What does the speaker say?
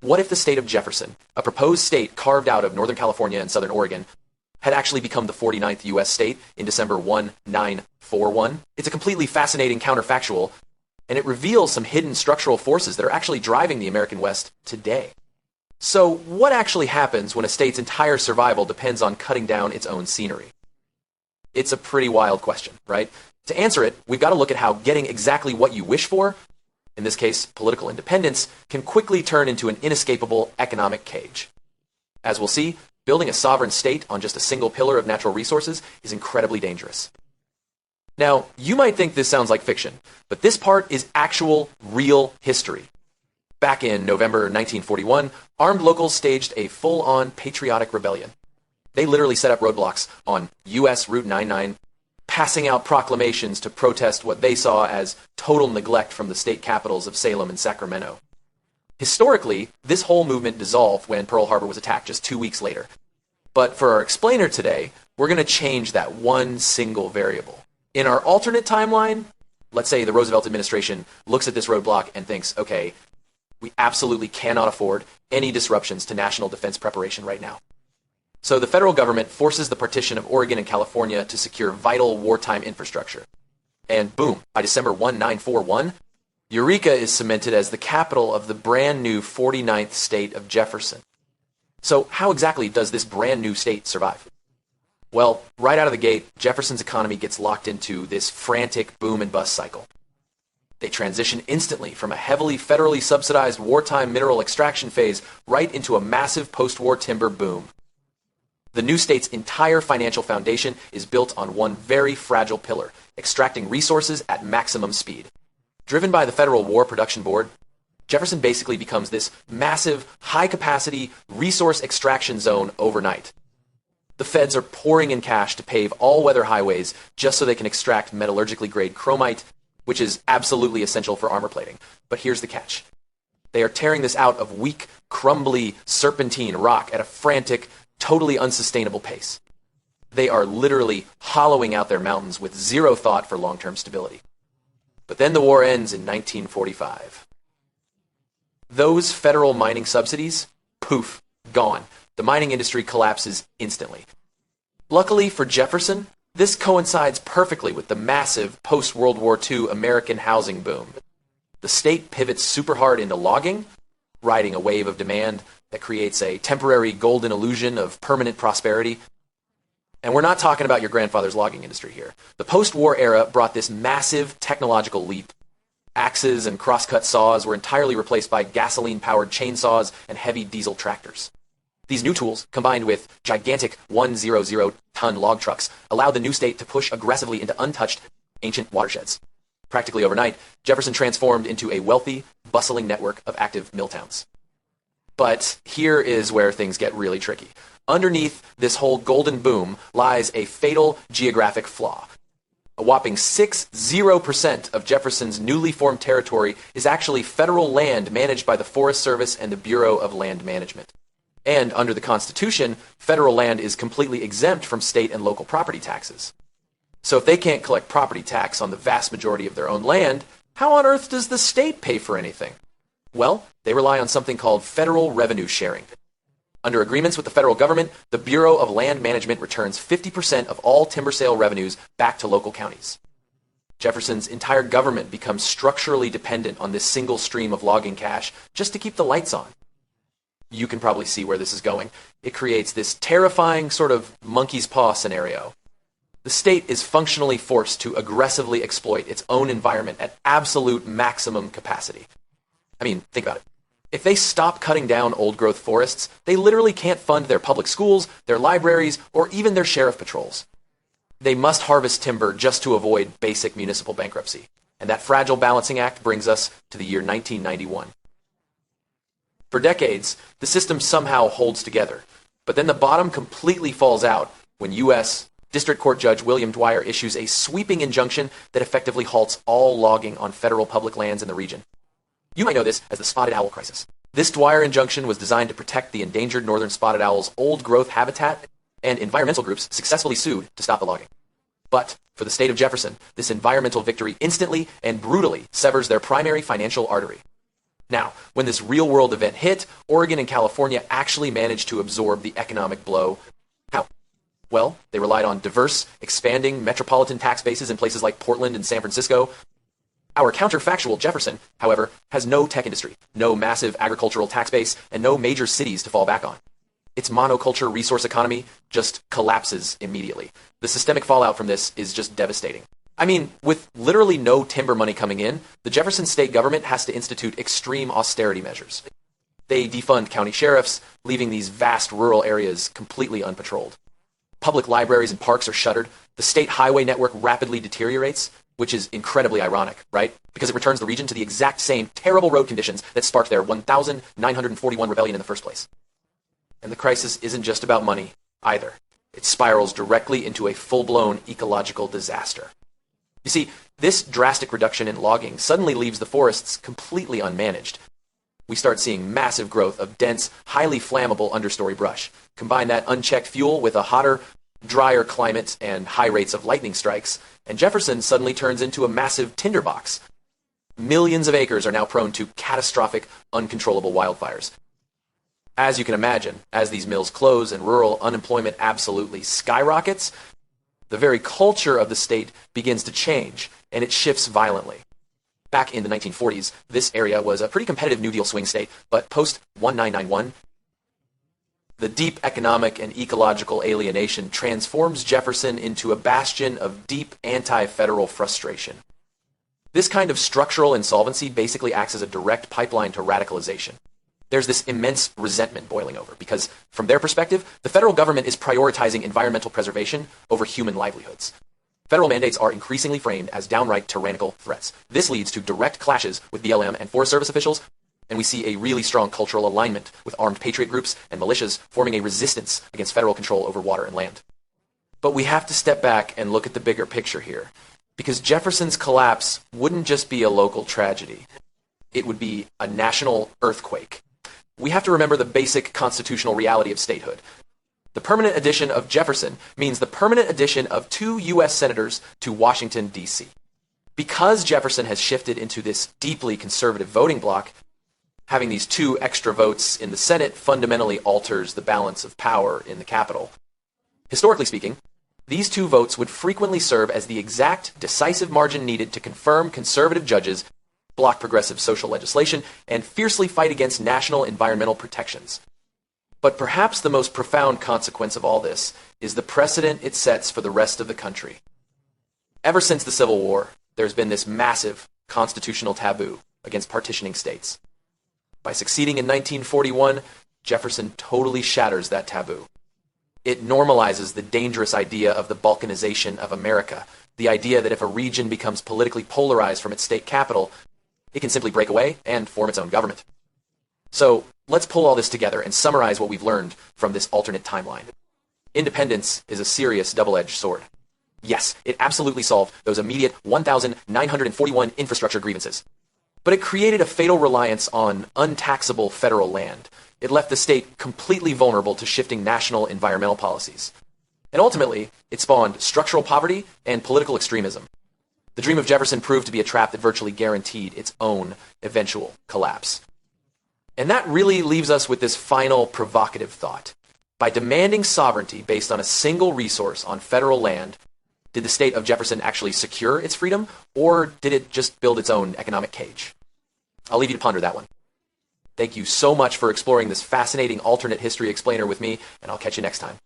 What if the state of Jefferson, a proposed state carved out of Northern California and Southern Oregon, had actually become the 49th U.S. state in December 1941? It's a completely fascinating counterfactual, and it reveals some hidden structural forces that are actually driving the American West today. So what actually happens when a state's entire survival depends on cutting down its own scenery? It's a pretty wild question, right? To answer it, we've got to look at how getting exactly what you wish for, in this case political independence, can quickly turn into an inescapable economic cage. As we'll see, building a sovereign state on just a single pillar of natural resources is incredibly dangerous. Now, you might think this sounds like fiction, but this part is actual, real history. Back in November 1941, armed locals staged a full-on patriotic rebellion. They literally set up roadblocks on U.S. Route 99, passing out proclamations to protest what they saw as total neglect from the state capitals of Salem and Sacramento. Historically, this whole movement dissolved when Pearl Harbor was attacked just 2 weeks later. But for our explainer today, we're going to change that one single variable. In our alternate timeline, let's say the Roosevelt administration looks at this roadblock and thinks, okay, we absolutely cannot afford any disruptions to national defense preparation right now. So the federal government forces the partition of Oregon and California to secure vital wartime infrastructure. And boom, by December 1941, Eureka is cemented as the capital of the brand new 49th state of Jefferson. So how exactly does this brand new state survive? Well, right out of the gate, Jefferson's economy gets locked into this frantic boom and bust cycle. They transition instantly from a heavily federally subsidized wartime mineral extraction phase right into a massive post-war timber boom. The new state's entire financial foundation is built on one very fragile pillar, extracting resources at maximum speed. Driven by the Federal War Production Board, Jefferson basically becomes this massive, high-capacity resource extraction zone overnight. The feds are pouring in cash to pave all-weather highways just so they can extract metallurgically grade chromite, which is absolutely essential for armor plating. But here's the catch. They are tearing this out of weak, crumbly, serpentine rock at a frantic, totally unsustainable pace. They are literally hollowing out their mountains with zero thought for long-term stability. But then the war ends in 1945. Those federal mining subsidies, poof, gone. The mining industry collapses instantly. Luckily for Jefferson, this coincides perfectly with the massive post-World War II American housing boom. The state pivots super hard into logging, riding a wave of demand that creates a temporary golden illusion of permanent prosperity. And we're not talking about your grandfather's logging industry here. The post-war era brought this massive technological leap. Axes and crosscut saws were entirely replaced by gasoline-powered chainsaws and heavy diesel tractors. These new tools, combined with gigantic 100-ton log trucks, allowed the new state to push aggressively into untouched ancient watersheds. Practically overnight, Jefferson transformed into a wealthy, bustling network of active mill towns. But here is where things get really tricky. Underneath this whole golden boom lies a fatal geographic flaw. A whopping 60% of Jefferson's newly formed territory is actually federal land managed by the Forest Service and the Bureau of Land Management. And under the Constitution, federal land is completely exempt from state and local property taxes. So if they can't collect property tax on the vast majority of their own land, how on earth does the state pay for anything? Well, they rely on something called federal revenue sharing. Under agreements with the federal government, the Bureau of Land Management returns 50% of all timber sale revenues back to local counties. Jefferson's entire government becomes structurally dependent on this single stream of logging cash just to keep the lights on. You can probably see where this is going. It creates this terrifying sort of monkey's paw scenario. The state is functionally forced to aggressively exploit its own environment at absolute maximum capacity. I mean, think about it. If they stop cutting down old-growth forests, they literally can't fund their public schools, their libraries, or even their sheriff patrols. They must harvest timber just to avoid basic municipal bankruptcy. And that fragile balancing act brings us to the year 1991. For decades, the system somehow holds together, but then the bottom completely falls out when U.S. District Court Judge William Dwyer issues a sweeping injunction that effectively halts all logging on federal public lands in the region. You might know this as the spotted owl crisis. This Dwyer injunction was designed to protect the endangered northern spotted owl's old-growth habitat, and environmental groups successfully sued to stop the logging. But for the state of Jefferson, this environmental victory instantly and brutally severs their primary financial artery. Now, when this real-world event hit, Oregon and California actually managed to absorb the economic blow. How? Well, they relied on diverse, expanding metropolitan tax bases in places like Portland and San Francisco. Our counterfactual Jefferson, however, has no tech industry, no massive agricultural tax base, and no major cities to fall back on. Its monoculture resource economy just collapses immediately. The systemic fallout from this is just devastating. I mean, with literally no timber money coming in, the Jefferson state government has to institute extreme austerity measures. They defund county sheriffs, leaving these vast rural areas completely unpatrolled. Public libraries and parks are shuttered. The state highway network rapidly deteriorates, which is incredibly ironic, right? Because it returns the region to the exact same terrible road conditions that sparked their 1,941 rebellion in the first place. And the crisis isn't just about money, either. It spirals directly into a full-blown ecological disaster. You see, this drastic reduction in logging suddenly leaves the forests completely unmanaged. We start seeing massive growth of dense, highly flammable understory brush. Combine that unchecked fuel with a hotter, drier climate and high rates of lightning strikes, and Jefferson suddenly turns into a massive tinderbox. Millions of acres are now prone to catastrophic, uncontrollable wildfires. As you can imagine, as these mills close and rural unemployment absolutely skyrockets, the very culture of the state begins to change, and it shifts violently. Back in the 1940s, this area was a pretty competitive New Deal swing state, but post-1991, the deep economic and ecological alienation transforms Jefferson into a bastion of deep anti-federal frustration. This kind of structural insolvency basically acts as a direct pipeline to radicalization. There's this immense resentment boiling over because, from their perspective, the federal government is prioritizing environmental preservation over human livelihoods. Federal mandates are increasingly framed as downright tyrannical threats. This leads to direct clashes with BLM and Forest Service officials, and we see a really strong cultural alignment with armed patriot groups and militias forming a resistance against federal control over water and land. But we have to step back and look at the bigger picture here, because Jefferson's collapse wouldn't just be a local tragedy. It would be a national earthquake. We have to remember the basic constitutional reality of statehood. The permanent addition of Jefferson means the permanent addition of 2 U.S. senators to Washington, D.C. Because Jefferson has shifted into this deeply conservative voting bloc, having these 2 extra votes in the Senate fundamentally alters the balance of power in the Capitol. Historically speaking, these 2 votes would frequently serve as the exact decisive margin needed to confirm conservative judges, block progressive social legislation, and fiercely fight against national environmental protections. But perhaps the most profound consequence of all this is the precedent it sets for the rest of the country. Ever since the Civil War, there's been this massive constitutional taboo against partitioning states. By succeeding in 1941, Jefferson totally shatters that taboo. It normalizes the dangerous idea of the balkanization of America, the idea that if a region becomes politically polarized from its state capital, it can simply break away and form its own government. So let's pull all this together and summarize what we've learned from this alternate timeline. Independence is a serious double-edged sword. Yes, it absolutely solved those immediate 1,941 infrastructure grievances. But it created a fatal reliance on untaxable federal land. It left the state completely vulnerable to shifting national environmental policies. And ultimately, it spawned structural poverty and political extremism. The dream of Jefferson proved to be a trap that virtually guaranteed its own eventual collapse. And that really leaves us with this final provocative thought. By demanding sovereignty based on a single resource on federal land, did the state of Jefferson actually secure its freedom, or did it just build its own economic cage? I'll leave you to ponder that one. Thank you so much for exploring this fascinating alternate history explainer with me, and I'll catch you next time.